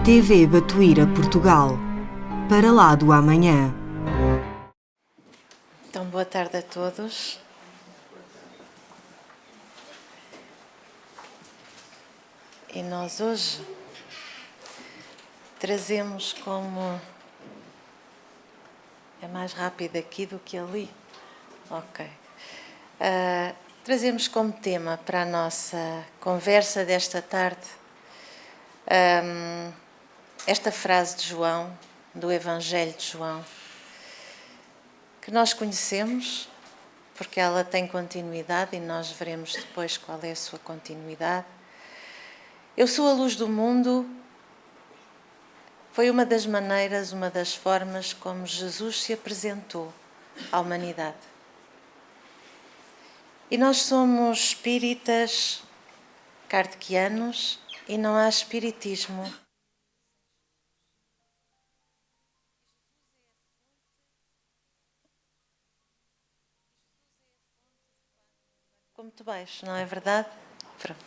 TV Batuíra Portugal. Para lá do amanhã. Então, boa tarde a todos. E nós hoje trazemos como... É mais rápido aqui do que ali? Ok. Trazemos como tema para a nossa conversa desta tarde esta frase de João, do Evangelho de João, que nós conhecemos porque ela tem continuidade e nós veremos depois qual é a sua continuidade. Eu sou a luz do mundo. Foi uma das maneiras, uma das formas como Jesus se apresentou à humanidade. E nós somos espíritas kardecianos e não há espiritismo. Muito baixo, não é verdade? Pronto.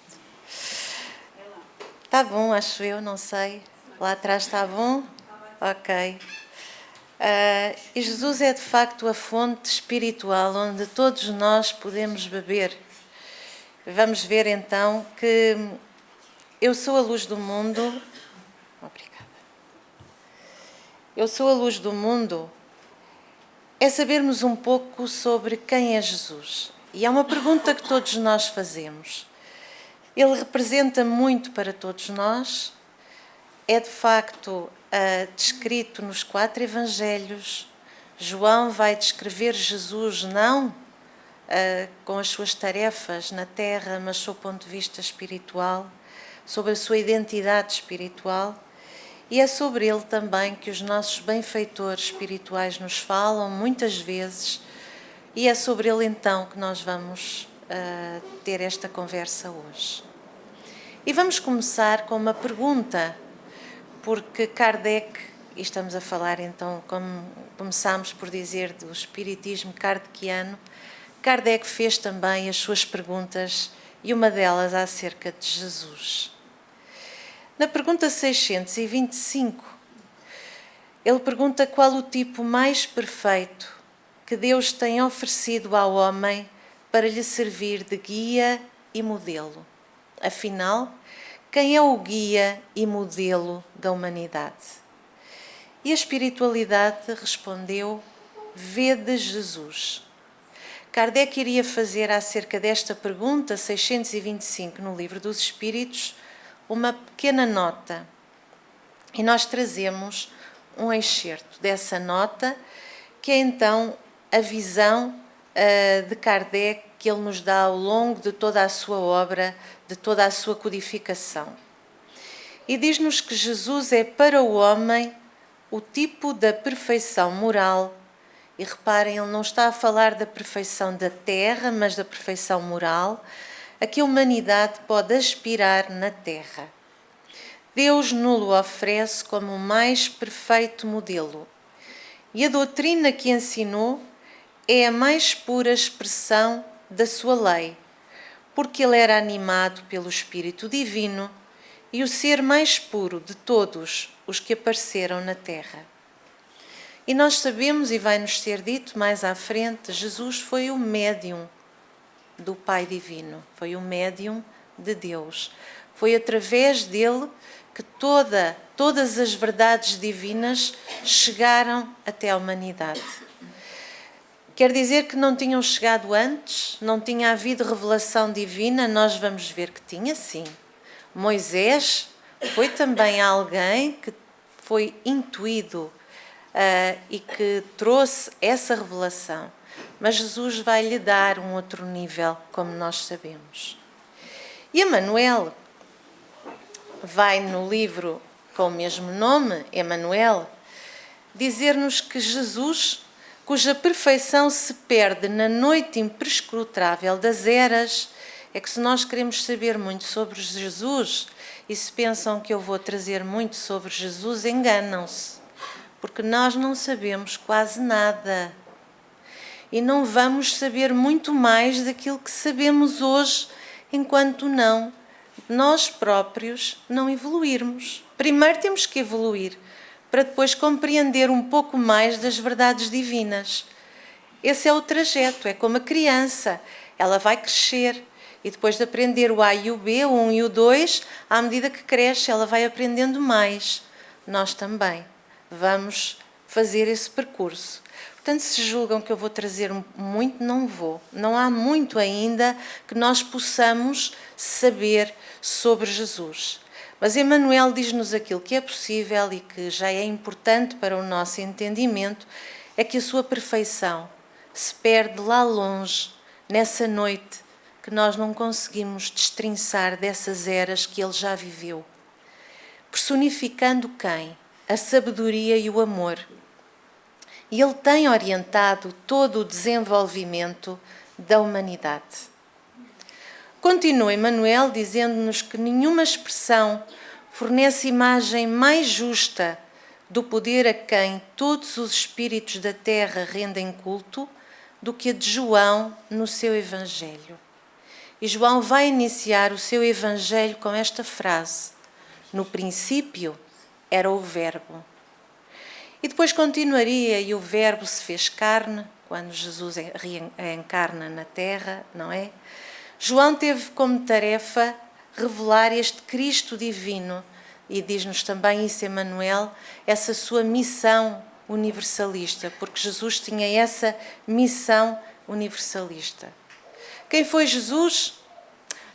Está bom, acho eu, não sei. Lá atrás está bom? Ok. E Jesus é de facto a fonte espiritual onde todos nós podemos beber. Vamos ver então que eu sou a luz do mundo. Obrigada. Eu sou a luz do mundo é sabermos um pouco sobre quem é Jesus. E é uma pergunta que todos nós fazemos. Ele representa muito para todos nós. É de facto descrito nos 4 evangelhos. João vai descrever Jesus não com as suas tarefas na terra, mas sob o ponto de vista espiritual, sobre a sua identidade espiritual. E é sobre ele também que os nossos benfeitores espirituais nos falam muitas vezes, e é sobre ele então que nós vamos ter esta conversa hoje. E vamos começar com uma pergunta, porque Kardec, e estamos a falar então, como começámos por dizer, do espiritismo kardeciano, Kardec fez também as suas perguntas e uma delas acerca de Jesus. Na pergunta 625, ele pergunta qual o tipo mais perfeito que Deus tem oferecido ao homem para lhe servir de guia e modelo. Afinal, quem é o guia e modelo da humanidade? E a espiritualidade respondeu: vede Jesus. Kardec iria fazer acerca desta pergunta 625 no Livro dos Espíritos uma pequena nota. E nós trazemos um excerto dessa nota, que é então a visão de Kardec que ele nos dá ao longo de toda a sua obra, de toda a sua codificação. E diz-nos que Jesus é para o homem o tipo da perfeição moral. E reparem, ele não está a falar da perfeição da terra, mas da perfeição moral, a que a humanidade pode aspirar na terra. Deus nos oferece como o mais perfeito modelo. E a doutrina que ensinou é a mais pura expressão da sua lei, porque ele era animado pelo Espírito Divino e o ser mais puro de todos os que apareceram na terra. E nós sabemos, e vai-nos ser dito mais à frente, Jesus foi o médium do Pai Divino, foi o médium de Deus. Foi através dele que todas as verdades divinas chegaram até à humanidade. Quer dizer que não tinham chegado antes? Não tinha havido revelação divina? Nós vamos ver que tinha, sim. Moisés foi também alguém que foi intuído e que trouxe essa revelação. Mas Jesus vai lhe dar um outro nível, como nós sabemos. E Emmanuel vai no livro com o mesmo nome, Emmanuel, dizer-nos que Jesus, cuja perfeição se perde na noite imprescrutável das eras, é que se nós queremos saber muito sobre Jesus e se pensam que eu vou trazer muito sobre Jesus, enganam-se, porque nós não sabemos quase nada. E não vamos saber muito mais daquilo que sabemos hoje, enquanto não nós próprios não evoluirmos. Primeiro temos que evoluir, para depois compreender um pouco mais das verdades divinas. Esse é o trajeto, é como a criança, ela vai crescer e depois de aprender o A e o B, o 1 e o 2, à medida que cresce ela vai aprendendo mais. Nós também vamos fazer esse percurso. Portanto, se julgam que eu vou trazer muito, não vou. Não há muito ainda que nós possamos saber sobre Jesus. Mas Emmanuel diz-nos aquilo que é possível e que já é importante para o nosso entendimento, é que a sua perfeição se perde lá longe, nessa noite que nós não conseguimos destrinçar dessas eras que ele já viveu. Personificando quem? A sabedoria e o amor. E ele tem orientado todo o desenvolvimento da humanidade. Continua Emmanuel dizendo-nos que nenhuma expressão fornece imagem mais justa do poder a quem todos os espíritos da terra rendem culto do que a de João no seu Evangelho. E João vai iniciar o seu Evangelho com esta frase: no princípio era o Verbo. E depois continuaria: e o Verbo se fez carne, quando Jesus reencarna na Terra, não é? João teve como tarefa revelar este Cristo divino, e diz-nos também isso Emmanuel, essa sua missão universalista, porque Jesus tinha essa missão universalista. Quem foi Jesus?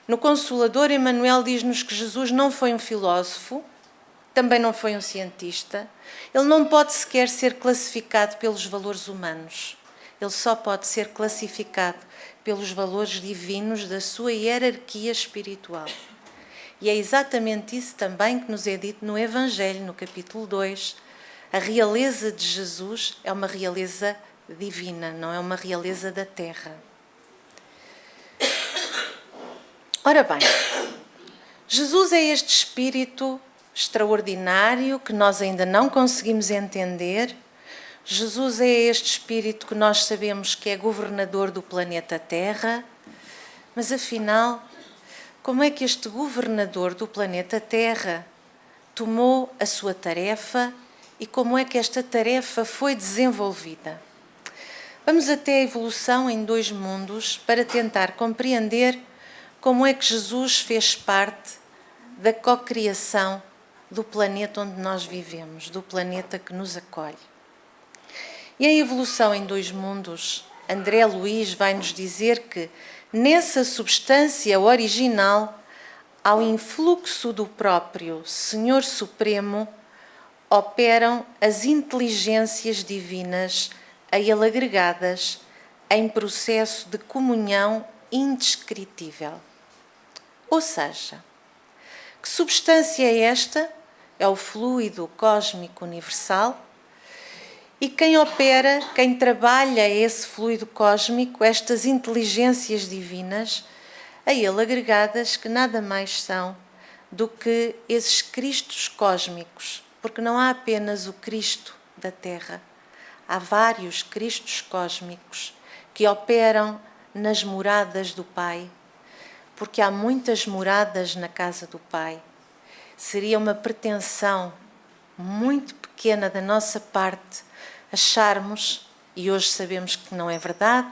No Consolador, Emmanuel diz-nos que Jesus não foi um filósofo, também não foi um cientista. Ele não pode sequer ser classificado pelos valores humanos. Ele só pode ser classificado pelos valores divinos da sua hierarquia espiritual. E é exatamente isso também que nos é dito no Evangelho, no capítulo 2. A realeza de Jesus é uma realeza divina, não é uma realeza da terra. Ora bem, Jesus é este espírito extraordinário que nós ainda não conseguimos entender. Jesus é este espírito que nós sabemos que é governador do planeta Terra, mas afinal, como é que este governador do planeta Terra tomou a sua tarefa e como é que esta tarefa foi desenvolvida? Vamos até a evolução em 2 mundos para tentar compreender como é que Jesus fez parte da cocriação do planeta onde nós vivemos, do planeta que nos acolhe. E em Evolução em 2 mundos, André Luiz vai nos dizer que nessa substância original, ao influxo do próprio Senhor Supremo, operam as inteligências divinas a ele agregadas em processo de comunhão indescritível. Ou seja, que substância é esta? É o fluido cósmico universal. E quem opera, quem trabalha esse fluido cósmico, estas inteligências divinas, a ele agregadas, que nada mais são do que esses Cristos cósmicos, porque não há apenas o Cristo da Terra, há vários Cristos cósmicos que operam nas moradas do Pai, porque há muitas moradas na casa do Pai. Seria uma pretensão muito pequena da nossa parte acharmos, e hoje sabemos que não é verdade,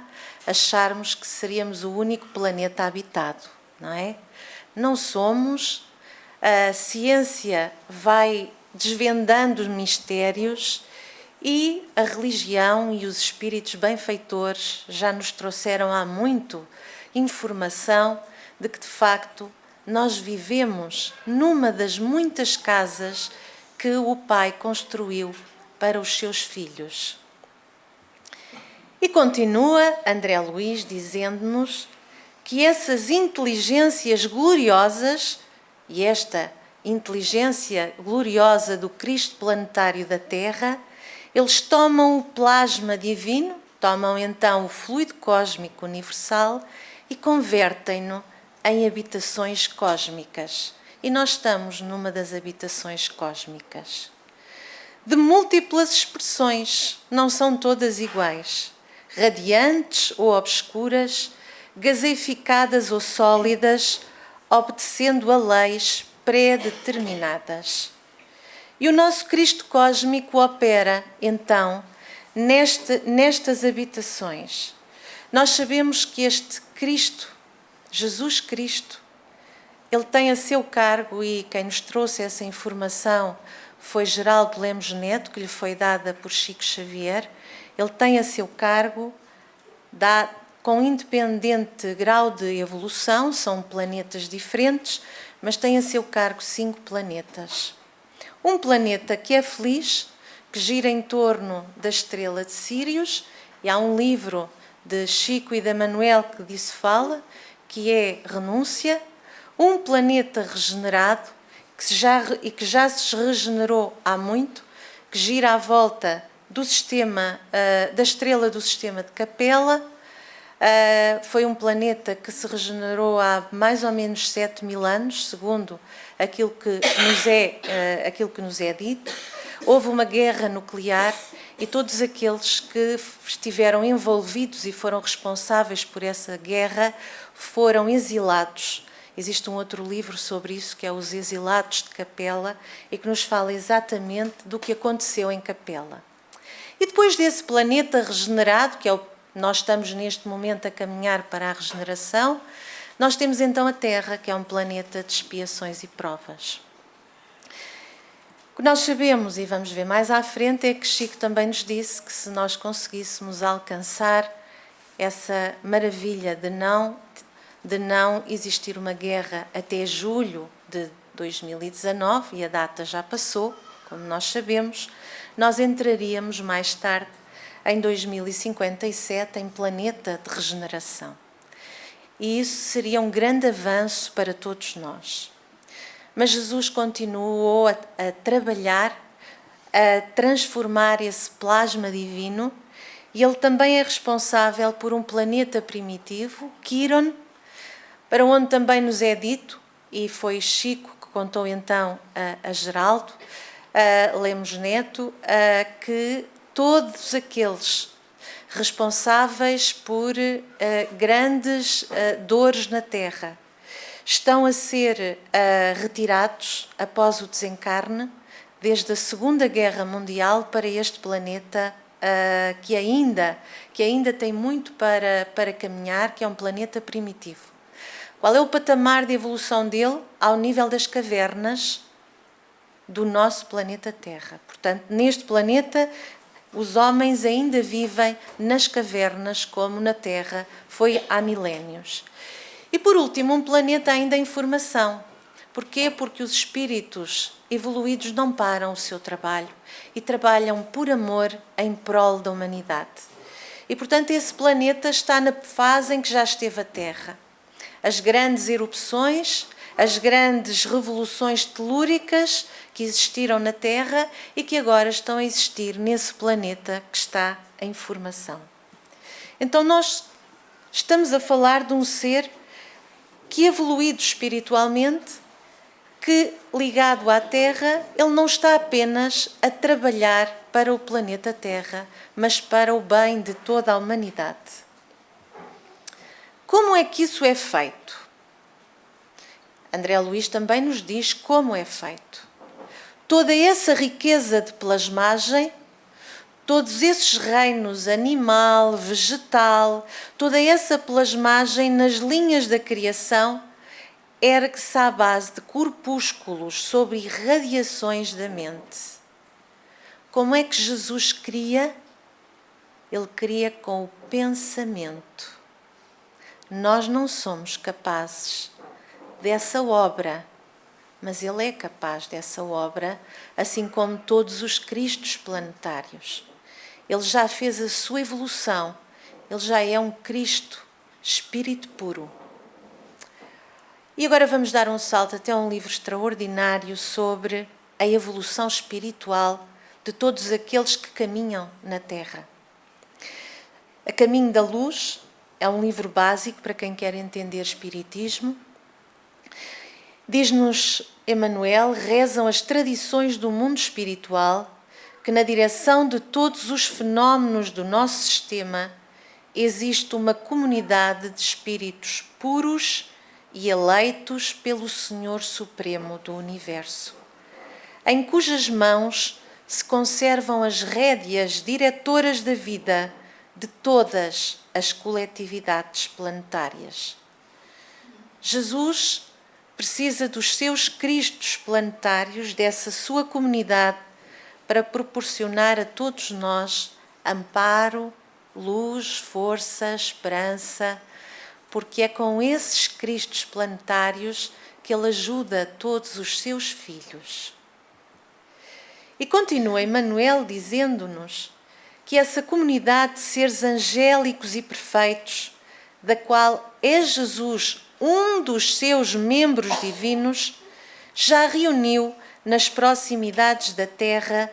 acharmos que seríamos o único planeta habitado, não é? Não somos. A ciência vai desvendando os mistérios e a religião e os espíritos benfeitores já nos trouxeram há muito informação de que, de facto, nós vivemos numa das muitas casas que o Pai construiu para os seus filhos. E continua André Luiz dizendo-nos que essas inteligências gloriosas, e esta inteligência gloriosa do Cristo planetário da Terra, eles tomam o plasma divino, tomam então o fluido cósmico universal e convertem-no em habitações cósmicas. E nós estamos numa das habitações cósmicas. De múltiplas expressões, não são todas iguais, radiantes ou obscuras, gaseificadas ou sólidas, obedecendo a leis pré-determinadas. E o nosso Cristo cósmico opera, então, nestas habitações. Nós sabemos que este Cristo, Jesus Cristo, ele tem a seu cargo, e quem nos trouxe essa informação foi Geraldo Lemos Neto, que lhe foi dada por Chico Xavier. Ele tem a seu cargo, com independente grau de evolução, são planetas diferentes, mas tem a seu cargo 5 planetas. Um planeta que é feliz, que gira em torno da estrela de Sírios, e há um livro de Chico e da Manuel que disso fala, que é Renúncia. Um planeta regenerado, que já se regenerou há muito, que gira à volta do sistema, da estrela do sistema de Capela. Foi um planeta que se regenerou há mais ou menos 7.000 anos, segundo aquilo que nos é dito. Houve uma guerra nuclear e todos aqueles que estiveram envolvidos e foram responsáveis por essa guerra foram exilados. Existe um outro livro sobre isso, que é Os Exilados de Capela, e que nos fala exatamente do que aconteceu em Capela. E depois desse planeta regenerado, que nós estamos neste momento a caminhar para a regeneração, nós temos então a Terra, que é um planeta de expiações e provas. O que nós sabemos, e vamos ver mais à frente, é que Chico também nos disse que se nós conseguíssemos alcançar essa maravilha de não existir uma guerra até julho de 2019, e a data já passou, como nós sabemos, nós entraríamos mais tarde, em 2057, em planeta de regeneração. E isso seria um grande avanço para todos nós. Mas Jesus continuou a trabalhar, a transformar esse plasma divino, e ele também é responsável por um planeta primitivo, Quiron, para onde também nos é dito, e foi Chico que contou então a Geraldo Lemos Neto, que todos aqueles responsáveis por grandes dores na Terra estão a ser retirados após o desencarne, desde a Segunda Guerra Mundial, para este planeta que ainda tem muito para caminhar, que é um planeta primitivo. Qual é o patamar de evolução dele? Ao nível das cavernas do nosso planeta Terra. Portanto, neste planeta, os homens ainda vivem nas cavernas, como na Terra foi há milénios. E, por último, um planeta ainda em formação. Porquê? Porque os espíritos evoluídos não param o seu trabalho e trabalham por amor em prol da humanidade. E, portanto, esse planeta está na fase em que já esteve a Terra. As grandes erupções, as grandes revoluções telúricas que existiram na Terra e que agora estão a existir nesse planeta que está em formação. Então nós estamos a falar de um ser que, evoluído espiritualmente, que, ligado à Terra, ele não está apenas a trabalhar para o planeta Terra, mas para o bem de toda a humanidade. Como é que isso é feito? André Luís também nos diz como é feito. Toda essa riqueza de plasmagem, todos esses reinos animal, vegetal, toda essa plasmagem nas linhas da criação, ergue-se à base de corpúsculos sob irradiações da mente. Como é que Jesus cria? Ele cria com o pensamento. Nós não somos capazes dessa obra, mas ele é capaz dessa obra, assim como todos os Cristos planetários. Ele já fez a sua evolução, ele já é um Cristo, espírito puro. E agora vamos dar um salto até um livro extraordinário sobre a evolução espiritual de todos aqueles que caminham na Terra. A Caminho da Luz é um livro básico para quem quer entender espiritismo. Diz-nos Emmanuel, rezam as tradições do mundo espiritual que na direção de todos os fenómenos do nosso sistema existe uma comunidade de espíritos puros e eleitos pelo Senhor Supremo do Universo, em cujas mãos se conservam as rédeas diretoras da vida de todas as coletividades planetárias. Jesus precisa dos seus Cristos planetários, dessa sua comunidade, para proporcionar a todos nós amparo, luz, força, esperança, porque é com esses Cristos planetários que ele ajuda todos os seus filhos. E continua Emmanuel dizendo-nos que essa comunidade de seres angélicos e perfeitos, da qual é Jesus um dos seus membros divinos, já reuniu nas proximidades da Terra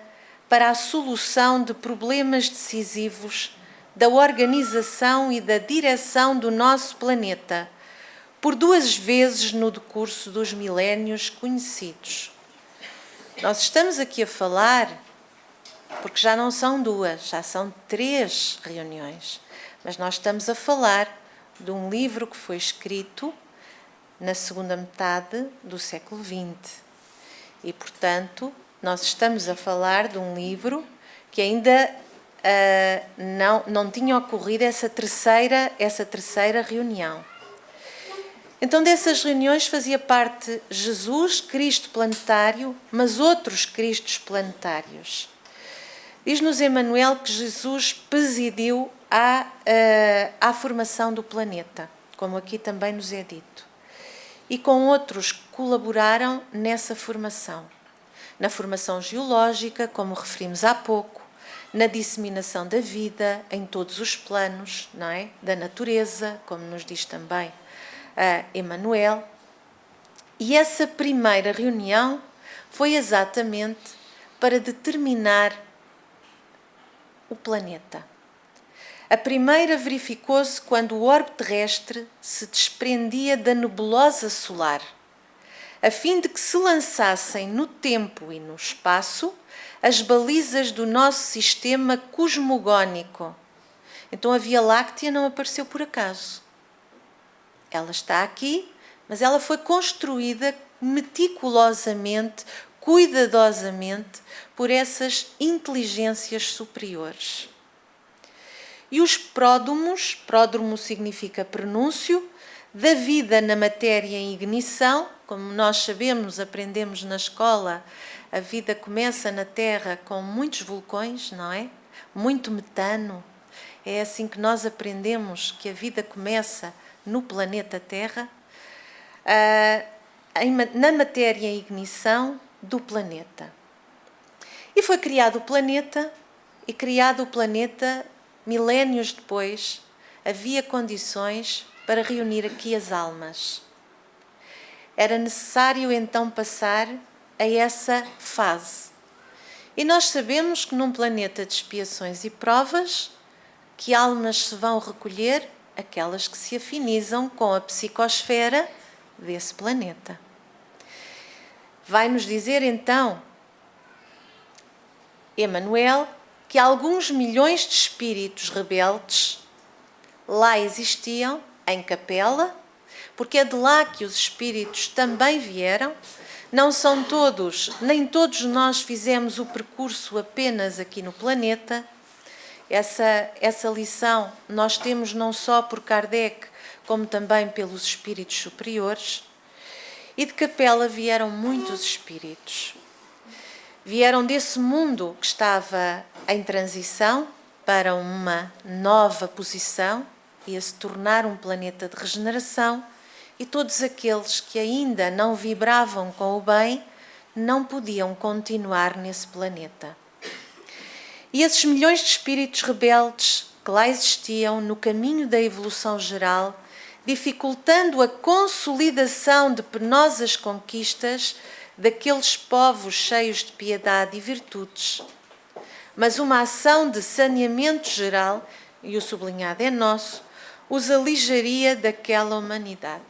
para a solução de problemas decisivos da organização e da direção do nosso planeta, por 2 vezes no decurso dos milénios conhecidos. Nós estamos aqui a falar, porque já não são 2, já são 3 reuniões, mas nós estamos a falar de um livro que foi escrito na segunda metade do século XX. E, portanto, nós estamos a falar de um livro que ainda não tinha ocorrido essa terceira reunião. Então, dessas reuniões fazia parte Jesus, Cristo planetário, mas outros Cristos planetários. Diz-nos Emmanuel que Jesus presidiu à formação do planeta, como aqui também nos é dito. E com outros colaboraram nessa formação. Na formação geológica, como referimos há pouco, na disseminação da vida em todos os planos, não é? Da natureza, como nos diz também Emmanuel. E essa primeira reunião foi exatamente para determinar o planeta. A primeira verificou-se quando o orbe terrestre se desprendia da nebulosa solar, a fim de que se lançassem no tempo e no espaço as balizas do nosso sistema cosmogónico. Então a Via Láctea não apareceu por acaso. Ela está aqui, mas ela foi construída meticulosamente, cuidadosamente, por essas inteligências superiores. E os pródromos, pródromo significa prenúncio, da vida na matéria em ignição, como nós sabemos, aprendemos na escola, a vida começa na Terra com muitos vulcões, não é? Muito metano. É assim que nós aprendemos que a vida começa no planeta Terra, na matéria em ignição do planeta. E foi criado o planeta, milénios depois, havia condições para reunir aqui as almas. Era necessário então passar a essa fase. E nós sabemos que num planeta de expiações e provas, que almas se vão recolher? Aquelas que se afinizam com a psicosfera desse planeta. Vai-nos dizer então Emmanuel que alguns milhões de espíritos rebeldes lá existiam, em Capela, porque é de lá que os espíritos também vieram. Não são todos, nem todos nós fizemos o percurso apenas aqui no planeta. Essa lição nós temos não só por Kardec, como também pelos espíritos superiores. E de Capela vieram muitos espíritos. Vieram desse mundo que estava em transição para uma nova posição, ia se tornar um planeta de regeneração, e todos aqueles que ainda não vibravam com o bem não podiam continuar nesse planeta. E esses milhões de espíritos rebeldes que lá existiam no caminho da evolução geral, dificultando a consolidação de penosas conquistas daqueles povos cheios de piedade e virtudes, mas uma ação de saneamento geral, e o sublinhado é nosso, os aligeria daquela humanidade.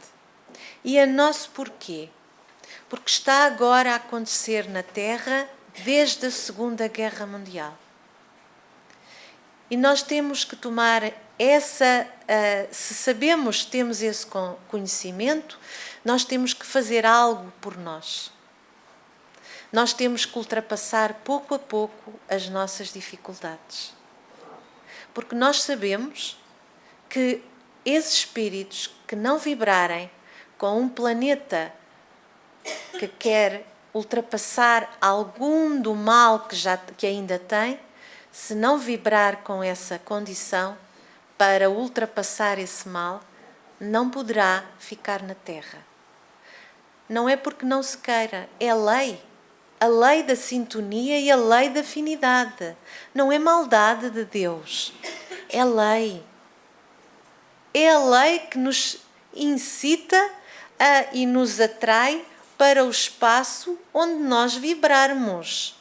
E é nosso porquê? Porque está agora a acontecer na Terra desde a Segunda Guerra Mundial. E nós temos que tomar se sabemos, temos esse conhecimento, nós temos que fazer algo por nós. Nós temos que ultrapassar pouco a pouco as nossas dificuldades. Porque nós sabemos que esses espíritos que não vibrarem com um planeta que quer ultrapassar algum do mal que ainda tem, se não vibrar com essa condição para ultrapassar esse mal, não poderá ficar na Terra. Não é porque não se queira, é lei. A lei da sintonia e a lei da afinidade. Não é maldade de Deus, é lei. É a lei que nos incita e nos atrai para o espaço onde nós vibrarmos.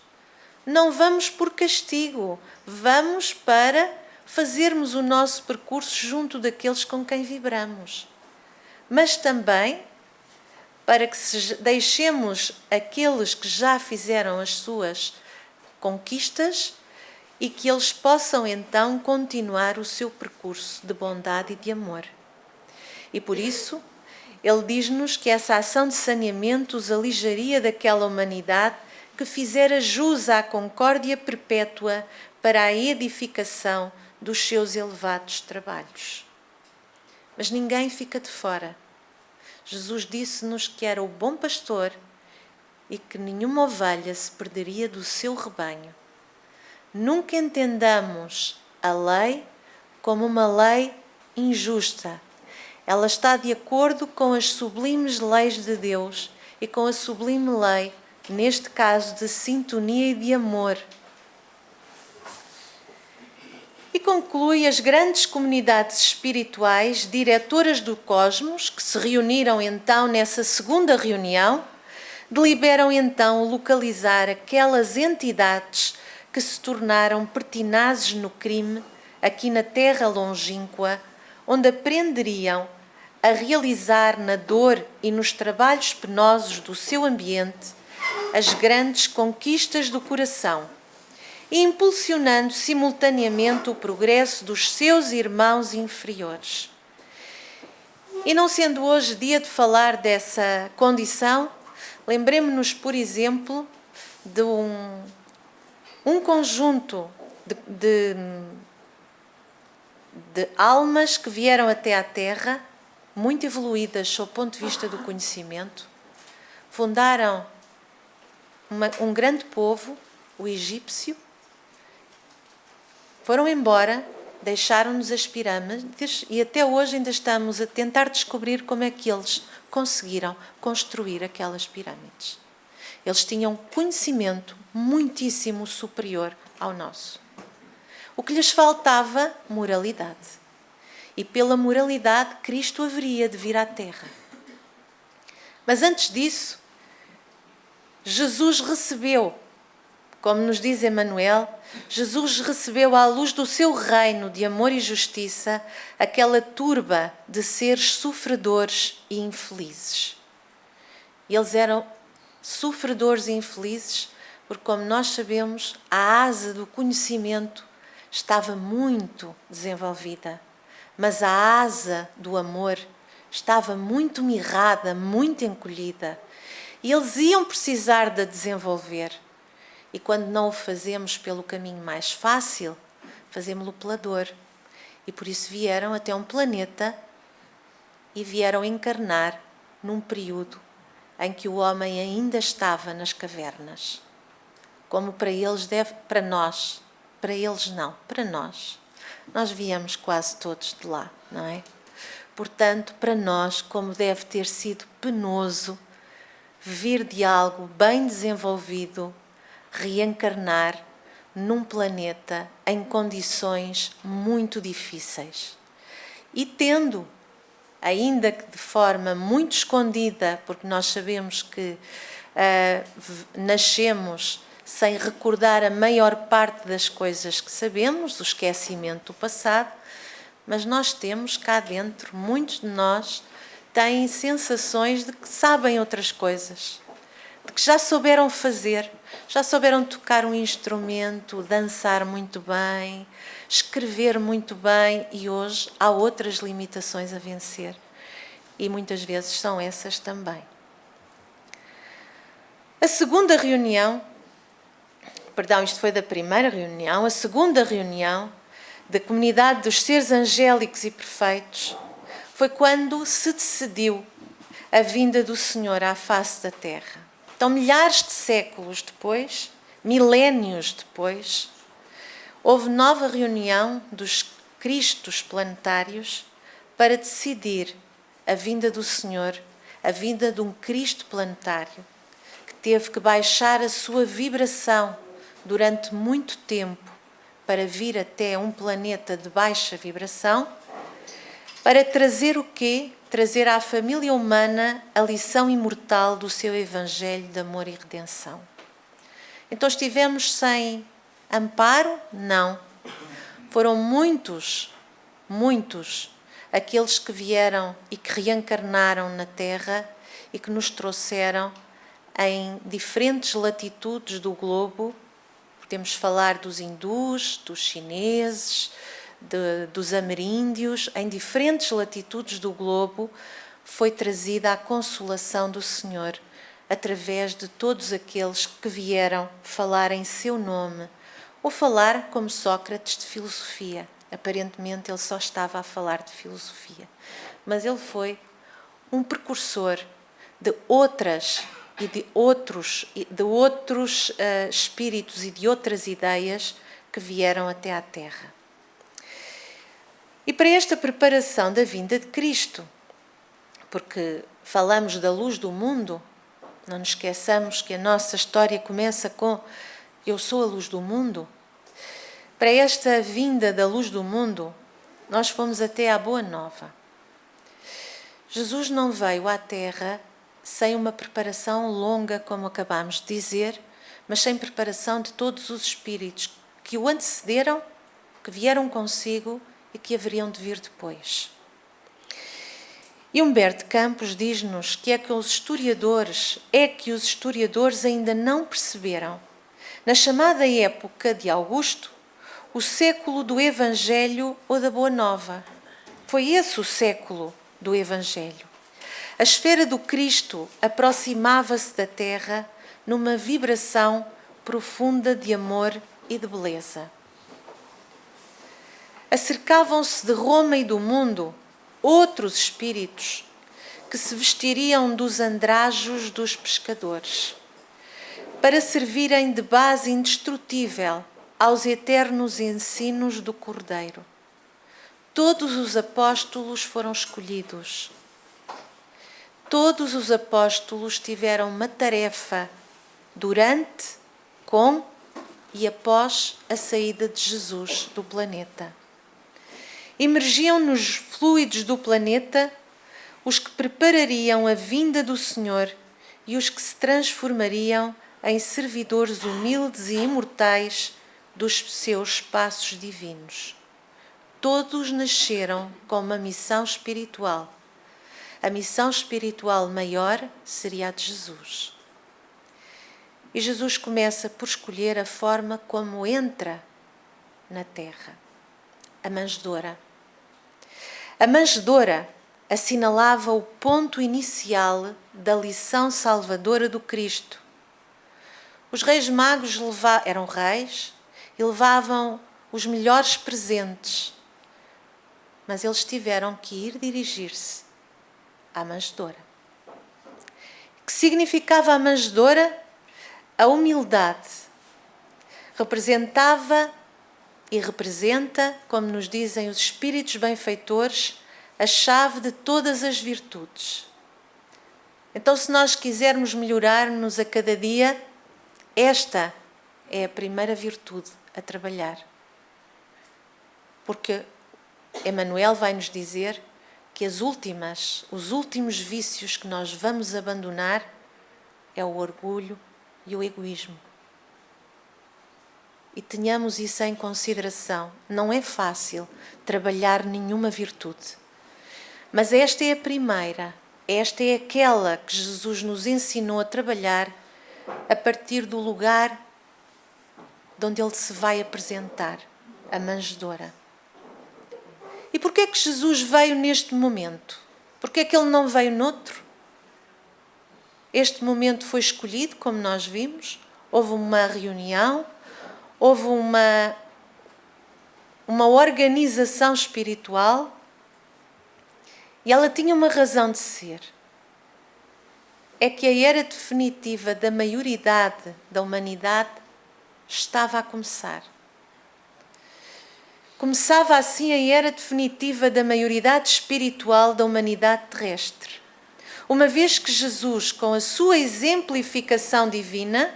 Não vamos por castigo, vamos para fazermos o nosso percurso junto daqueles com quem vibramos. Mas também para que deixemos aqueles que já fizeram as suas conquistas e que eles possam então continuar o seu percurso de bondade e de amor. E por isso, ele diz-nos que essa ação de saneamento os alijaria daquela humanidade que fizera jus à concórdia perpétua para a edificação dos seus elevados trabalhos. Mas ninguém fica de fora. Jesus disse-nos que era o bom pastor e que nenhuma ovelha se perderia do seu rebanho. Nunca entendamos a lei como uma lei injusta. Ela está de acordo com as sublimes leis de Deus e com a sublime lei, neste caso, de sintonia e de amor. E conclui: as grandes comunidades espirituais, diretoras do cosmos, que se reuniram então nessa segunda reunião, deliberam então localizar aquelas entidades que se tornaram pertinazes no crime, aqui na terra longínqua, onde aprenderiam a realizar na dor e nos trabalhos penosos do seu ambiente as grandes conquistas do coração, e impulsionando simultaneamente o progresso dos seus irmãos inferiores. E não sendo hoje dia de falar dessa condição, lembremos-nos, por exemplo, de um conjunto de almas que vieram até à Terra, muito evoluídas sob o ponto de vista do conhecimento, fundaram um grande povo, o egípcio, foram embora, deixaram-nos as pirâmides e até hoje ainda estamos a tentar descobrir como é que eles conseguiram construir aquelas pirâmides. Eles tinham conhecimento muitíssimo superior ao nosso. O que lhes faltava? Moralidade. E pela moralidade Cristo haveria de vir à Terra. Mas antes disso, Jesus recebeu, como nos diz Emmanuel, Jesus recebeu à luz do seu reino de amor e justiça aquela turba de seres sofredores e infelizes. Eles eram sofredores e infelizes porque, como nós sabemos, a asa do conhecimento estava muito desenvolvida, mas a asa do amor estava muito mirrada, muito encolhida, e eles iam precisar de a desenvolver. E quando não o fazemos pelo caminho mais fácil, fazemos-lo pela dor. E por isso vieram até um planeta e vieram encarnar num período em que o homem ainda estava nas cavernas. Como para eles para nós, para eles não, para nós. Nós viemos quase todos de lá, não é? Portanto, para nós, como deve ter sido penoso vir de algo bem desenvolvido, reencarnar num planeta em condições muito difíceis. E tendo, ainda que de forma muito escondida, porque nós sabemos que nascemos sem recordar a maior parte das coisas que sabemos, o esquecimento do passado, mas nós temos cá dentro, muitos de nós têm sensações de que sabem outras coisas. de que já souberam fazer, já souberam tocar um instrumento, dançar muito bem, escrever muito bem, e hoje há outras limitações a vencer. E muitas vezes são essas também. A segunda reunião, isto foi da primeira reunião, a segunda reunião da comunidade dos seres angélicos e perfeitos foi quando se decidiu a vinda do Senhor à face da Terra. Então, milhares de séculos depois, milénios depois, houve nova reunião dos Cristos planetários para decidir a vinda do Senhor, a vinda de um Cristo planetário, que teve que baixar a sua vibração durante muito tempo para vir até um planeta de baixa vibração, para trazer o quê? Trazer à família humana a lição imortal do seu Evangelho de amor e redenção. Então estivemos sem amparo? Não. Foram muitos aqueles que vieram e que reencarnaram na Terra e que nos trouxeram em diferentes latitudes do globo. Podemos falar dos hindus, dos chineses, dos ameríndios, em diferentes latitudes do globo, foi trazida a consolação do Senhor através de todos aqueles que vieram falar em seu nome, ou falar como Sócrates de filosofia. Aparentemente ele só estava a falar de filosofia, mas ele foi um precursor de outras e de outros espíritos e de outras ideias que vieram até à Terra. E para esta preparação da vinda de Cristo, porque falamos da luz do mundo, não nos esqueçamos que a nossa história começa com eu sou a luz do mundo. Para esta vinda da luz do mundo, nós fomos até à Boa Nova. Jesus não veio à Terra sem uma preparação longa, como acabámos de dizer, mas sem preparação de todos os espíritos que o antecederam, que vieram consigo e que haveriam de vir depois. E Humberto Campos diz-nos que os historiadores ainda não perceberam, na chamada época de Augusto, o século do Evangelho ou da Boa Nova. Foi esse o século do Evangelho. A esfera do Cristo aproximava-se da Terra numa vibração profunda de amor e de beleza. Acercavam-se de Roma e do mundo outros espíritos que se vestiriam dos andrajos dos pescadores, para servirem de base indestrutível aos eternos ensinos do Cordeiro. Todos os apóstolos foram escolhidos. Todos os apóstolos tiveram uma tarefa durante, com e após a saída de Jesus do planeta. Emergiam nos fluidos do planeta os que preparariam a vinda do Senhor e os que se transformariam em servidores humildes e imortais dos seus passos divinos. Todos nasceram com uma missão espiritual. A missão espiritual maior seria a de Jesus. E Jesus começa por escolher a forma como entra na Terra. A manjedoura. A manjedoura assinalava o ponto inicial da lição salvadora do Cristo. Os reis magos eram reis e levavam os melhores presentes, mas eles tiveram que ir dirigir-se à manjedoura. Que significava a manjedoura? A humildade. Representava e representa, como nos dizem os espíritos benfeitores, a chave de todas as virtudes. Então, se nós quisermos melhorar-nos a cada dia, esta é a primeira virtude a trabalhar. Porque Emmanuel vai nos dizer que os últimos vícios que nós vamos abandonar é o orgulho e o egoísmo. E tenhamos isso em consideração. Não é fácil trabalhar nenhuma virtude. Mas esta é a primeira. Esta é aquela que Jesus nos ensinou a trabalhar a partir do lugar de onde ele se vai apresentar, a manjedoura. E porquê é que Jesus veio neste momento? Porquê é que ele não veio noutro? Este momento foi escolhido, como nós vimos, houve uma reunião, houve uma organização espiritual e ela tinha uma razão de ser. É que a era definitiva da maioridade da humanidade estava a começar. Começava assim a era definitiva da maioridade espiritual da humanidade terrestre. Uma vez que Jesus, com a sua exemplificação divina,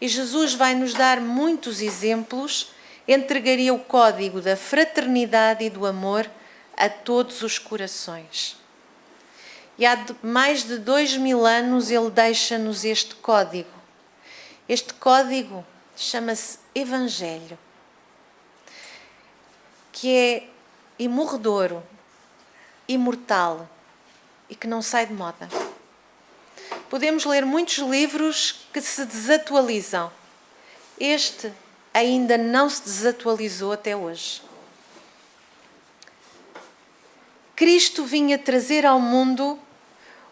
e Jesus vai nos dar muitos exemplos, entregaria o código da fraternidade e do amor a todos os corações. E há mais de 2000 anos ele deixa-nos este código. Este código chama-se Evangelho, que é imorredouro, imortal e que não sai de moda. Podemos ler muitos livros que se desatualizam. Este ainda não se desatualizou até hoje. Cristo vinha trazer ao mundo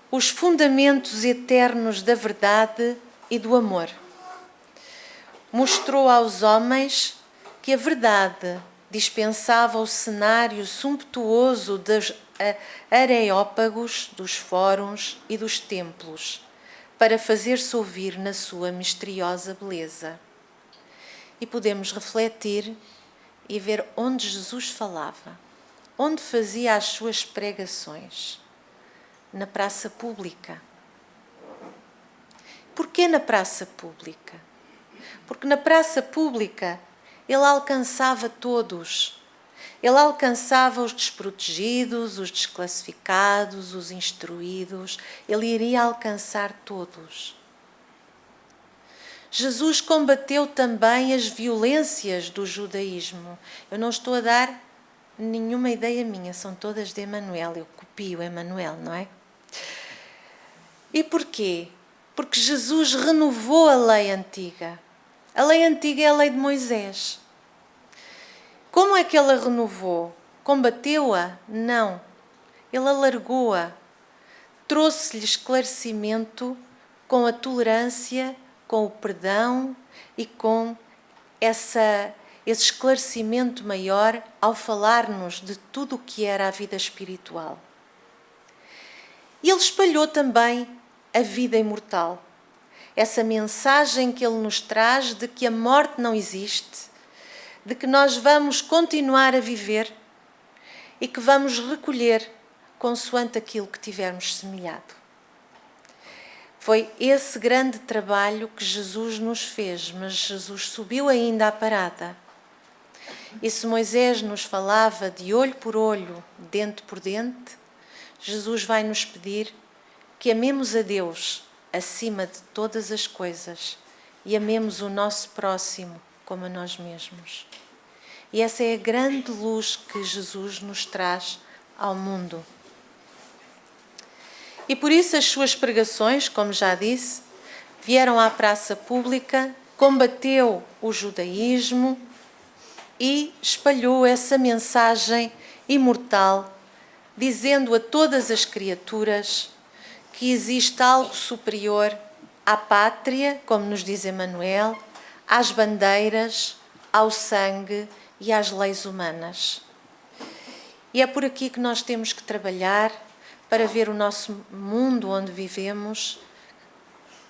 os fundamentos eternos da verdade e do amor. Mostrou aos homens que a verdade dispensava o cenário sumptuoso dos areópagos, dos fóruns e dos templos, para fazer-se ouvir na sua misteriosa beleza. E podemos refletir e ver onde Jesus falava, onde fazia as suas pregações. Na praça pública. Porquê na praça pública? Porque na praça pública ele alcançava todos. Ele alcançava os desprotegidos, os desclassificados, os instruídos. Ele iria alcançar todos. Jesus combateu também as violências do judaísmo. Eu não estou a dar nenhuma ideia minha, são todas de Emmanuel. Eu copio Emmanuel, não é? E porquê? Porque Jesus renovou a lei antiga. A lei antiga é a lei de Moisés. Como é que ele a renovou? Combateu-a? Não. Ele alargou-a. Trouxe-lhe esclarecimento com a tolerância, com o perdão e com esse esclarecimento maior ao falar-nos de tudo o que era a vida espiritual. E ele espalhou também a vida imortal. Essa mensagem que ele nos traz de que a morte não existe, de que nós vamos continuar a viver e que vamos recolher consoante aquilo que tivermos semeado. Foi esse grande trabalho que Jesus nos fez, mas Jesus subiu ainda à parada. E se Moisés nos falava de olho por olho, dente por dente, Jesus vai nos pedir que amemos a Deus acima de todas as coisas e amemos o nosso próximo como a nós mesmos. E essa é a grande luz que Jesus nos traz ao mundo. E por isso as suas pregações, como já disse, vieram à praça pública, combateu o judaísmo e espalhou essa mensagem imortal, dizendo a todas as criaturas que existe algo superior à pátria, como nos diz Emmanuel, às bandeiras, ao sangue e às leis humanas. E é por aqui que nós temos que trabalhar para ver o nosso mundo onde vivemos,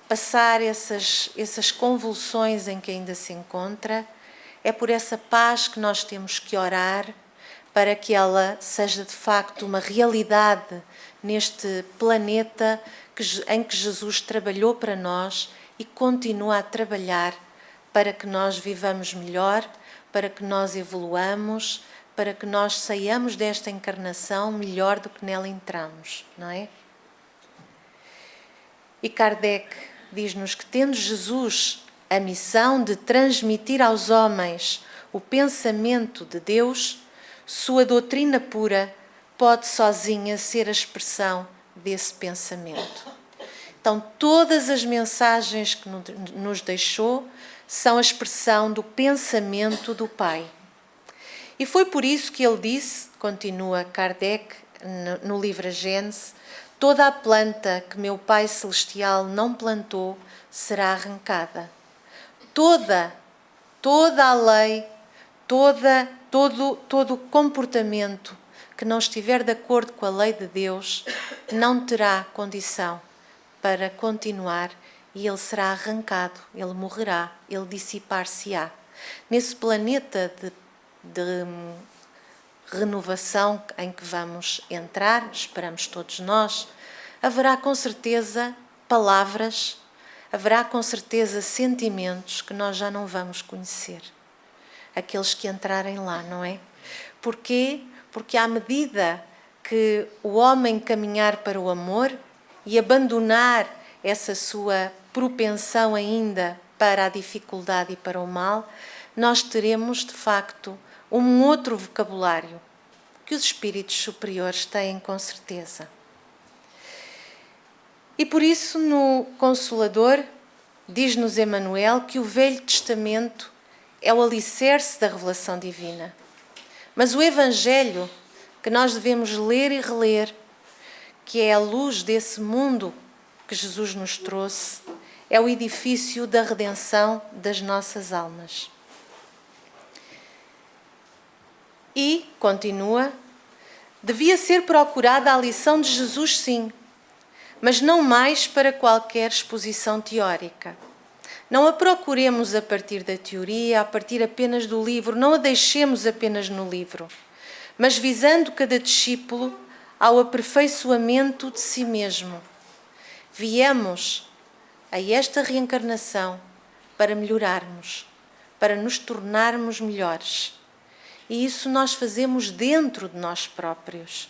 passar essas convulsões em que ainda se encontra. É por essa paz que nós temos que orar para que ela seja de facto uma realidade neste planeta em que Jesus trabalhou para nós e continua a trabalhar para que nós vivamos melhor, para que nós evoluamos, para que nós saiamos desta encarnação melhor do que nela entramos, não é? E Kardec diz-nos que, tendo Jesus a missão de transmitir aos homens o pensamento de Deus, sua doutrina pura pode sozinha ser a expressão desse pensamento. Então, todas as mensagens que nos deixou são a expressão do pensamento do Pai. E foi por isso que ele disse, continua Kardec no livro A Gênese, toda a planta que meu Pai Celestial não plantou será arrancada. Toda a lei, todo o comportamento que não estiver de acordo com a lei de Deus não terá condição para continuar e ele será arrancado, ele morrerá, ele dissipar-se-á. Nesse planeta de renovação em que vamos entrar, esperamos todos nós, haverá com certeza palavras, haverá com certeza sentimentos que nós já não vamos conhecer. Aqueles que entrarem lá, não é? Porquê? Porque à medida que o homem caminhar para o amor e abandonar essa sua propensão ainda para a dificuldade e para o mal, nós teremos, de facto, um outro vocabulário que os espíritos superiores têm com certeza. E por isso, no Consolador, diz-nos Emmanuel que o Velho Testamento é o alicerce da revelação divina. Mas o Evangelho, que nós devemos ler e reler, que é a luz desse mundo que Jesus nos trouxe, é o edifício da redenção das nossas almas. E, continua, devia ser procurada a lição de Jesus, sim, mas não mais para qualquer exposição teórica. Não a procuremos a partir da teoria, a partir apenas do livro, não a deixemos apenas no livro, mas visando cada discípulo ao aperfeiçoamento de si mesmo. Viemos a esta reencarnação para melhorarmos, para nos tornarmos melhores. E isso nós fazemos dentro de nós próprios.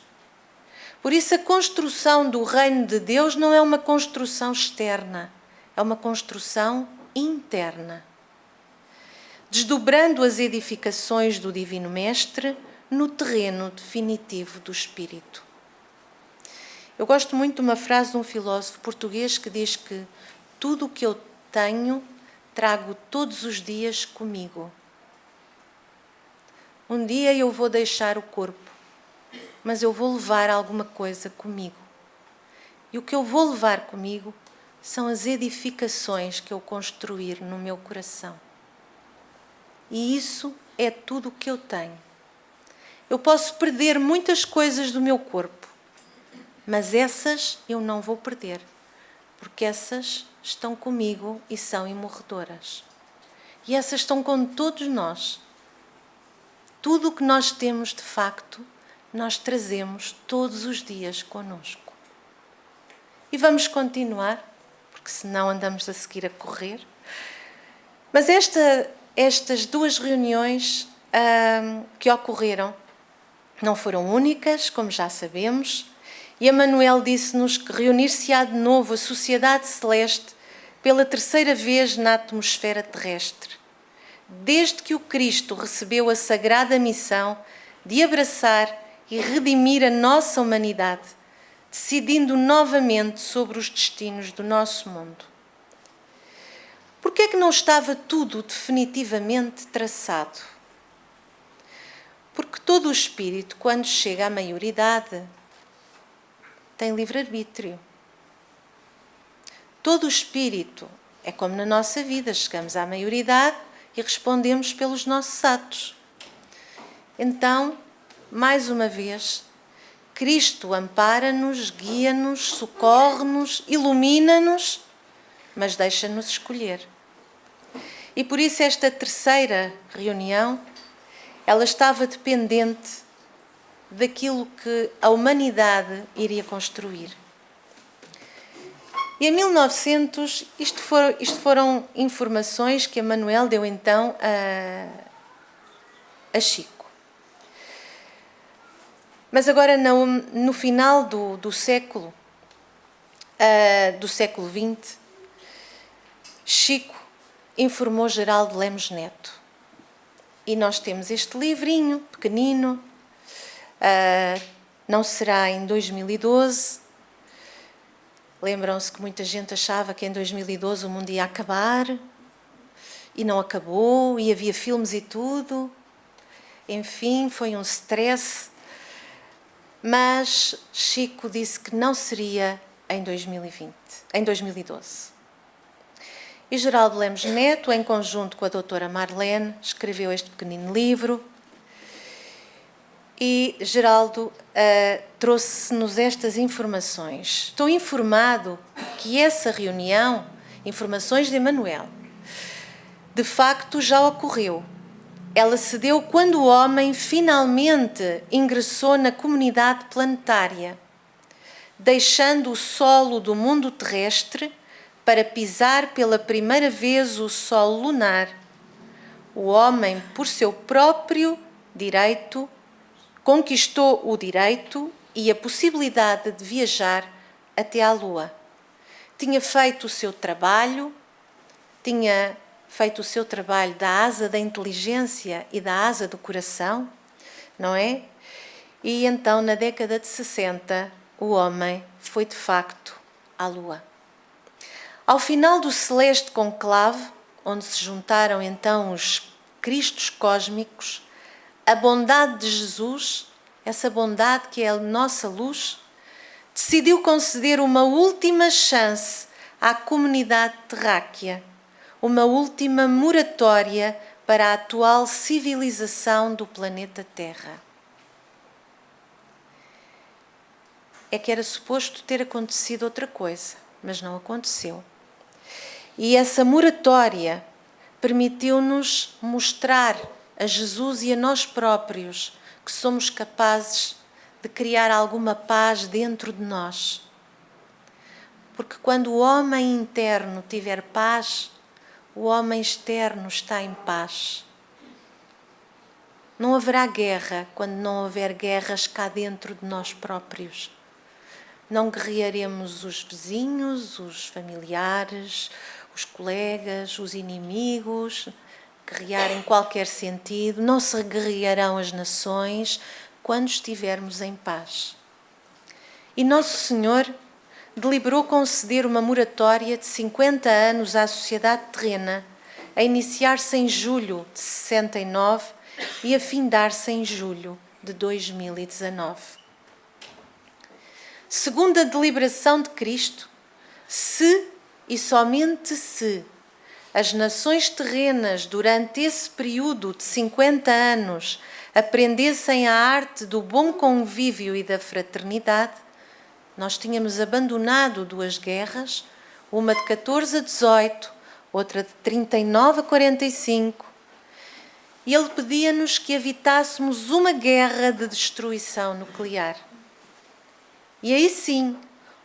Por isso a construção do reino de Deus não é uma construção externa, é uma construção interna. Desdobrando as edificações do Divino Mestre no terreno definitivo do Espírito. Eu gosto muito de uma frase de um filósofo português que diz que tudo o que eu tenho trago todos os dias comigo. Um dia eu vou deixar o corpo, mas eu vou levar alguma coisa comigo. E o que eu vou levar comigo são as edificações que eu construir no meu coração. E isso é tudo o que eu tenho. Eu posso perder muitas coisas do meu corpo, mas essas eu não vou perder, porque essas estão comigo e são imorredoras. E essas estão com todos nós. Tudo o que nós temos de facto, nós trazemos todos os dias connosco. E vamos continuar, porque senão andamos a seguir a correr. Mas estas duas reuniões que ocorreram não foram únicas, como já sabemos, e Emmanuel disse-nos que reunir-se-á de novo a sociedade celeste pela terceira vez na atmosfera terrestre, desde que o Cristo recebeu a sagrada missão de abraçar e redimir a nossa humanidade, decidindo novamente sobre os destinos do nosso mundo. Por que é que não estava tudo definitivamente traçado? Porque todo o espírito, quando chega à maioridade, tem livre-arbítrio. Todo o espírito é como na nossa vida, chegamos à maioridade e respondemos pelos nossos atos. Então, mais uma vez, Cristo ampara-nos, guia-nos, socorre-nos, ilumina-nos, mas deixa-nos escolher. E por isso esta terceira reunião, ela estava dependente daquilo que a humanidade iria construir. E em 1900, isto foram informações que Emmanuel deu então a Chico. Mas agora no final do século XX, Chico informou Geraldo Lemos Neto. E nós temos este livrinho pequenino, não será em 2012, Lembram-se que muita gente achava que em 2012 o mundo ia acabar e não acabou, e havia filmes e tudo. Enfim, foi um stress. Mas Chico disse que não seria em 2020, em 2012. E Geraldo Lemos Neto, em conjunto com a doutora Marlene, escreveu este pequenino livro. E Geraldo trouxe-nos estas informações. Estou informado que essa reunião, informações de Emanuel, de facto já ocorreu. Ela se deu quando o homem finalmente ingressou na comunidade planetária, deixando o solo do mundo terrestre para pisar pela primeira vez o solo lunar. O homem, por seu próprio direito, conquistou o direito e a possibilidade de viajar até à Lua. Tinha feito o seu trabalho da asa da inteligência e da asa do coração, não é? E então, na década de 60, o homem foi de facto à Lua. Ao final do celeste conclave, onde se juntaram então os Cristos cósmicos, a bondade de Jesus, essa bondade que é a nossa luz, decidiu conceder uma última chance à comunidade terráquea, uma última moratória para a atual civilização do planeta Terra. É que era suposto ter acontecido outra coisa, mas não aconteceu. E essa moratória permitiu-nos mostrar a Jesus e a nós próprios que somos capazes de criar alguma paz dentro de nós. Porque quando o homem interno tiver paz, o homem externo está em paz. Não haverá guerra quando não houver guerras cá dentro de nós próprios. Não guerrearemos os vizinhos, os familiares, os colegas, os inimigos, guerrear em qualquer sentido. Não se guerrearão as nações quando estivermos em paz. E Nosso Senhor deliberou conceder uma moratória de 50 anos à sociedade terrena, a iniciar-se em julho de 69 e a findar-se em julho de 2019. Segundo a deliberação de Cristo, se e somente se as nações terrenas durante esse período de 50 anos aprendessem a arte do bom convívio e da fraternidade, nós tínhamos abandonado 2 guerras, uma de 14 a 18, outra de 39 a 45, e ele pedia-nos que evitássemos uma guerra de destruição nuclear. E aí sim,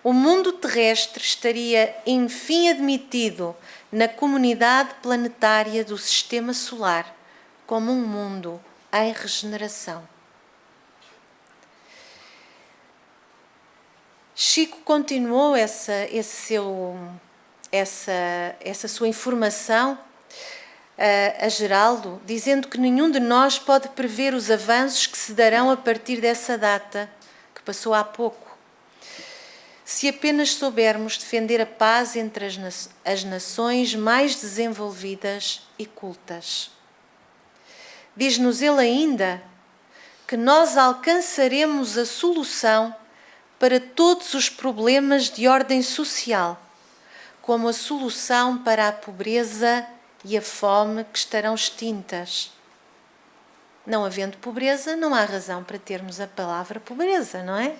o mundo terrestre estaria enfim admitido na comunidade planetária do Sistema Solar como um mundo em regeneração. Chico continuou essa sua informação a Geraldo, dizendo que nenhum de nós pode prever os avanços que se darão a partir dessa data, que passou há pouco. Se apenas soubermos defender a paz entre as nações mais desenvolvidas e cultas. Diz-nos ele ainda que nós alcançaremos a solução para todos os problemas de ordem social, como a solução para a pobreza e a fome que estarão extintas. Não havendo pobreza, não há razão para termos a palavra pobreza, não é?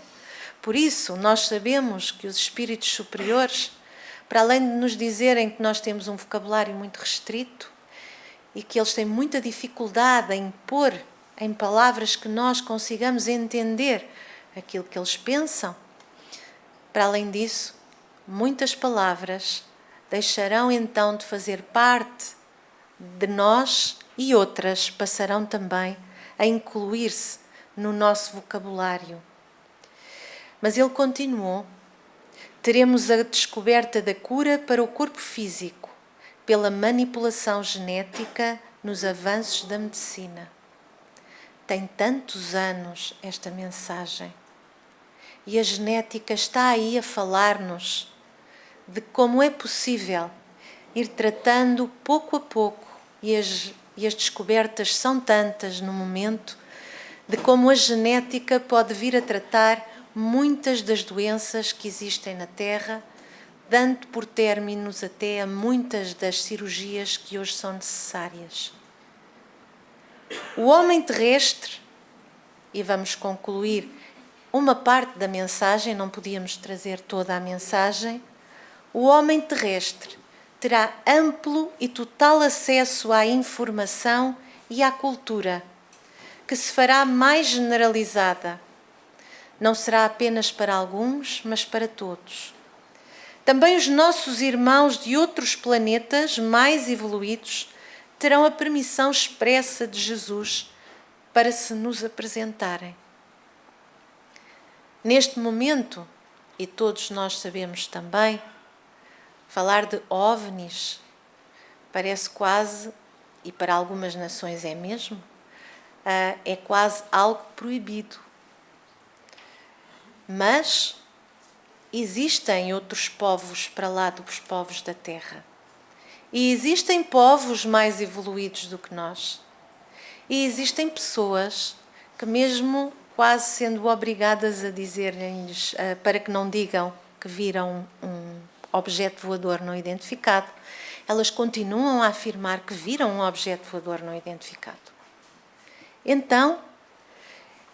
Por isso, nós sabemos que os espíritos superiores, para além de nos dizerem que nós temos um vocabulário muito restrito e que eles têm muita dificuldade em pôr em palavras que nós consigamos entender aquilo que eles pensam, para além disso, muitas palavras deixarão então de fazer parte de nós e outras passarão também a incluir-se no nosso vocabulário. Mas ele continuou: teremos a descoberta da cura para o corpo físico pela manipulação genética nos avanços da medicina. Tem tantos anos esta mensagem e a genética está aí a falar-nos de como é possível ir tratando pouco a pouco, e as descobertas são tantas no momento, de como a genética pode vir a tratar muitas das doenças que existem na Terra, dando por términos até a muitas das cirurgias que hoje são necessárias. O homem terrestre, e vamos concluir uma parte da mensagem, não podíamos trazer toda a mensagem, o homem terrestre terá amplo e total acesso à informação e à cultura, que se fará mais generalizada. Não será apenas para alguns, mas para todos. Também os nossos irmãos de outros planetas mais evoluídos terão a permissão expressa de Jesus para se nos apresentarem. Neste momento, e todos nós sabemos também, falar de OVNIs parece quase, e para algumas nações é mesmo, é quase algo proibido. Mas existem outros povos para lá dos povos da Terra. E existem povos mais evoluídos do que nós. E existem pessoas que, mesmo quase sendo obrigadas a dizerem-lhes para que não digam que viram um objeto voador não identificado, elas continuam a afirmar que viram um objeto voador não identificado. Então,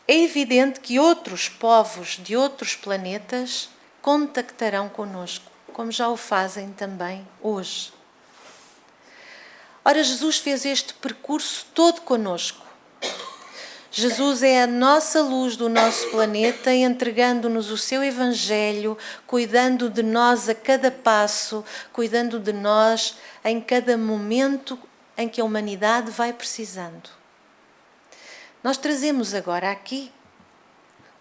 é evidente que outros povos de outros planetas contactarão connosco, como já o fazem também hoje. Ora, Jesus fez este percurso todo connosco. Jesus é a nossa luz do nosso planeta, entregando-nos o seu Evangelho, cuidando de nós a cada passo, cuidando de nós em cada momento em que a humanidade vai precisando. Nós trazemos agora aqui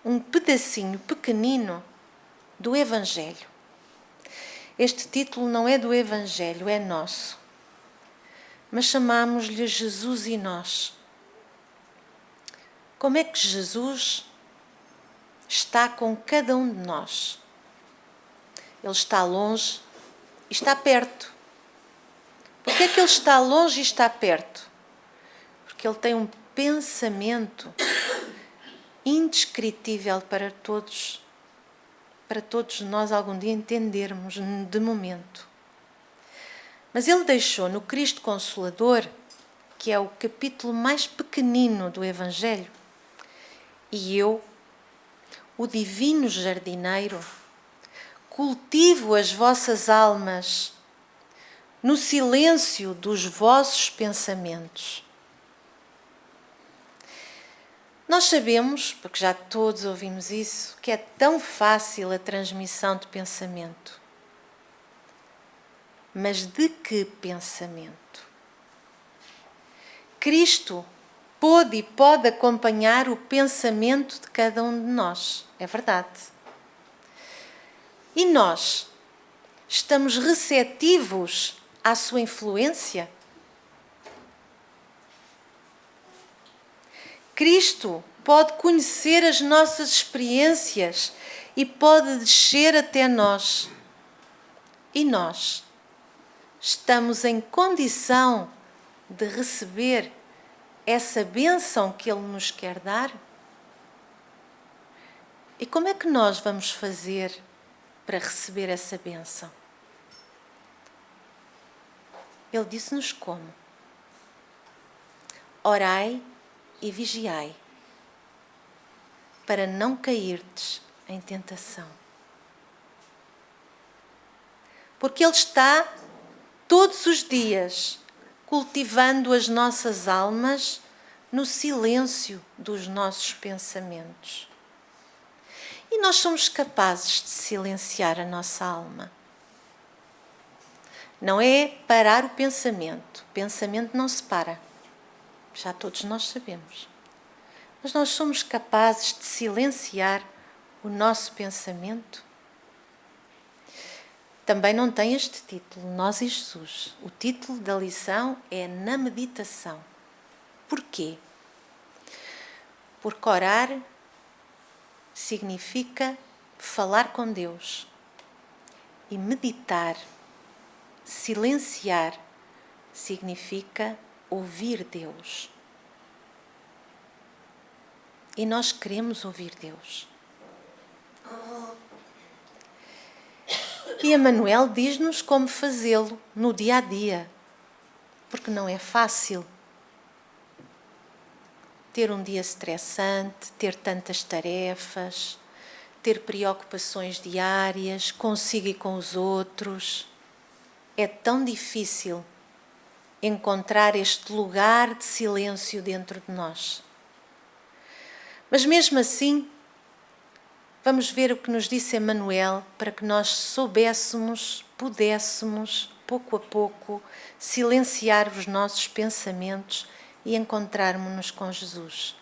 um pedacinho pequenino do Evangelho. Este título não é do Evangelho, é nosso. Mas chamamos-lhe Jesus e Nós. Como é que Jesus está com cada um de nós? Ele está longe e está perto. Por que é que ele está longe e está perto? Porque ele tem um pensamento indescritível para todos nós algum dia entendermos de momento. Mas ele deixou no Cristo Consolador, que é o capítulo mais pequenino do Evangelho, e eu, o divino jardineiro, cultivo as vossas almas no silêncio dos vossos pensamentos. Nós sabemos, porque já todos ouvimos isso, que é tão fácil a transmissão de pensamento. Mas de que pensamento? Cristo pôde e pode acompanhar o pensamento de cada um de nós, é verdade. E nós estamos receptivos à sua influência? Cristo pode conhecer as nossas experiências e pode descer até nós. E nós estamos em condição de receber essa bênção que Ele nos quer dar? E como é que nós vamos fazer para receber essa bênção? Ele disse-nos como? Orai e vigiai, para não cairdes em tentação. Porque Ele está todos os dias cultivando as nossas almas no silêncio dos nossos pensamentos. E nós somos capazes de silenciar a nossa alma. Não é parar o pensamento. O pensamento não se para. Já todos nós sabemos. Mas nós somos capazes de silenciar o nosso pensamento? Também não tem este título, Nós e Jesus. O título da lição é Na Meditação. Porquê? Porque orar significa falar com Deus. E meditar, silenciar, significa ouvir Deus. E nós queremos ouvir Deus. E Emmanuel diz-nos como fazê-lo no dia a dia, porque não é fácil ter um dia estressante, ter tantas tarefas, ter preocupações diárias consigo e com os outros. É tão difícil encontrar este lugar de silêncio dentro de nós. Mas mesmo assim, vamos ver o que nos disse Emmanuel para que nós soubéssemos, pudéssemos, pouco a pouco, silenciar os nossos pensamentos e encontrarmos-nos com Jesus.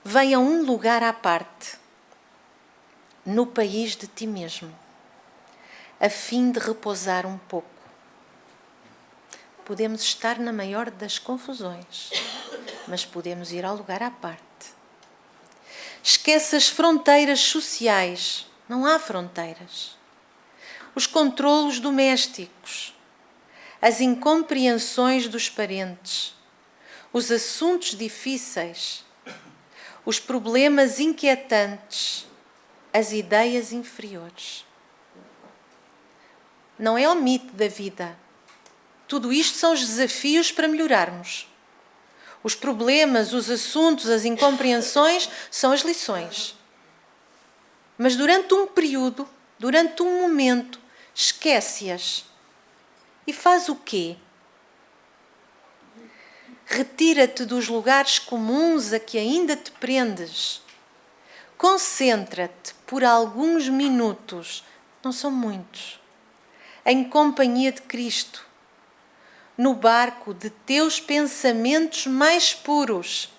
Venha a um lugar à parte, no país de ti mesmo, a fim de repousar um pouco. Podemos estar na maior das confusões, mas podemos ir ao lugar à parte. Esquece as fronteiras sociais. Não há fronteiras. Os controlos domésticos, as incompreensões dos parentes, os assuntos difíceis, os problemas inquietantes, as ideias inferiores. Não é o mito da vida. Tudo isto são os desafios para melhorarmos. Os problemas, os assuntos, as incompreensões são as lições. Mas durante um período, durante um momento, esquece-as. E faz o quê? Retira-te dos lugares comuns a que ainda te prendes. Concentra-te por alguns minutos, não são muitos, em companhia de Cristo, no barco de teus pensamentos mais puros.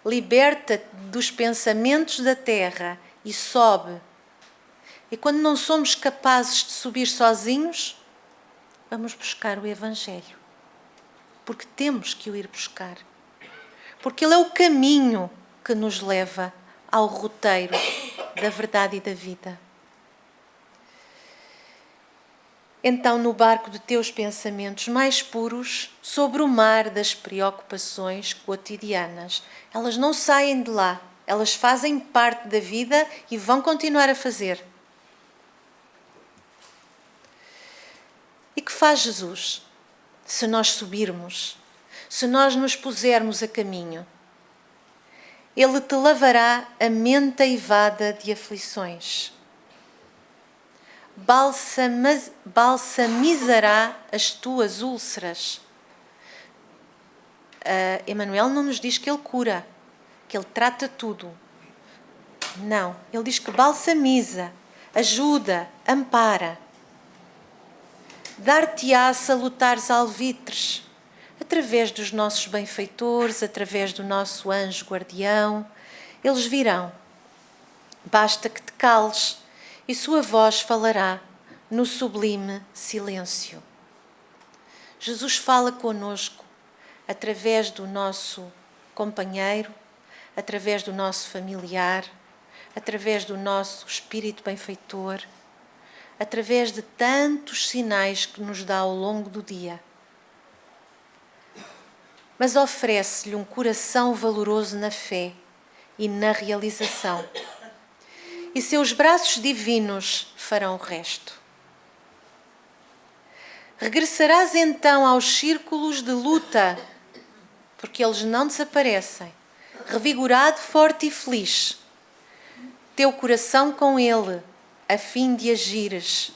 Liberta-te dos pensamentos da terra e sobe. E quando não somos capazes de subir sozinhos, vamos buscar o Evangelho. Porque temos que o ir buscar. Porque ele é o caminho que nos leva ao roteiro da verdade e da vida. Então, no barco de teus pensamentos mais puros, sobre o mar das preocupações cotidianas, elas não saem de lá, elas fazem parte da vida e vão continuar a fazer. E que faz Jesus? Se nós subirmos, se nós nos pusermos a caminho, ele te lavará a mente aivada de aflições. Balsamizará as tuas úlceras. Emmanuel não nos diz que ele cura, que ele trata tudo. Não, ele diz que balsamiza, ajuda, ampara. Dar-te-á salutares alvitres, através dos nossos benfeitores, através do nosso anjo guardião. Eles virão. Basta que te cales e sua voz falará no sublime silêncio. Jesus fala conosco através do nosso companheiro, através do nosso familiar, através do nosso espírito benfeitor, através de tantos sinais que nos dá ao longo do dia. Mas oferece-lhe um coração valoroso na fé e na realização. E seus braços divinos farão o resto. Regressarás então aos círculos de luta, porque eles não desaparecem, revigorado, forte e feliz. Teu coração com ele, a fim de agires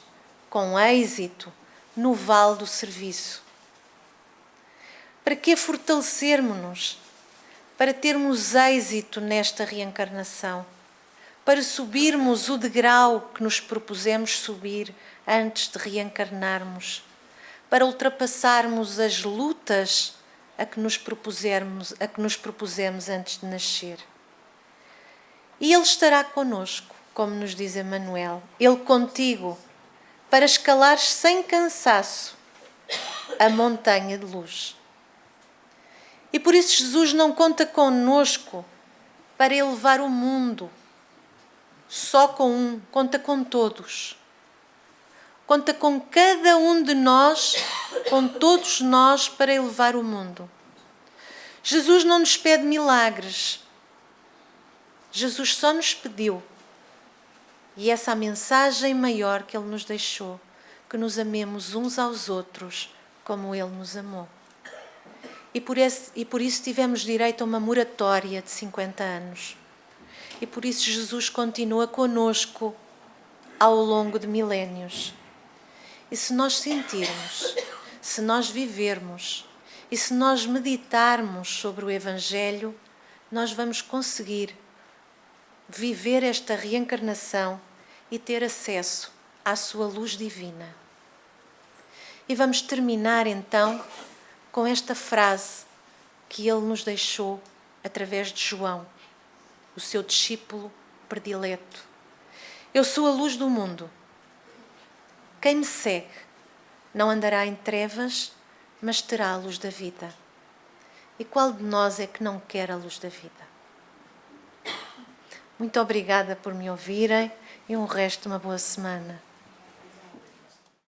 com êxito no vale do serviço. Para que fortalecermos-nos? Para termos êxito nesta reencarnação. Para subirmos o degrau que nos propusemos subir antes de reencarnarmos. Para ultrapassarmos as lutas a que nos propusemos antes de nascer. E ele estará conosco, como nos diz Emmanuel, ele contigo, para escalares sem cansaço a montanha de luz. E por isso Jesus não conta conosco para elevar o mundo só com um, conta com todos. Conta com cada um de nós, com todos nós, para elevar o mundo. Jesus não nos pede milagres. Jesus só nos pediu. E essa é a mensagem maior que Ele nos deixou, que nos amemos uns aos outros como Ele nos amou. E por isso tivemos direito a uma moratória de 50 anos. E por isso Jesus continua conosco ao longo de milénios. E se nós sentirmos, se nós vivermos e se nós meditarmos sobre o Evangelho, nós vamos conseguir viver esta reencarnação e ter acesso à sua luz divina. E vamos terminar então com esta frase que ele nos deixou através de João, o seu discípulo predileto. Eu sou a luz do mundo. Quem me segue não andará em trevas, mas terá a luz da vida. E qual de nós é que não quer a luz da vida? Muito obrigada por me ouvirem e um resto de uma boa semana.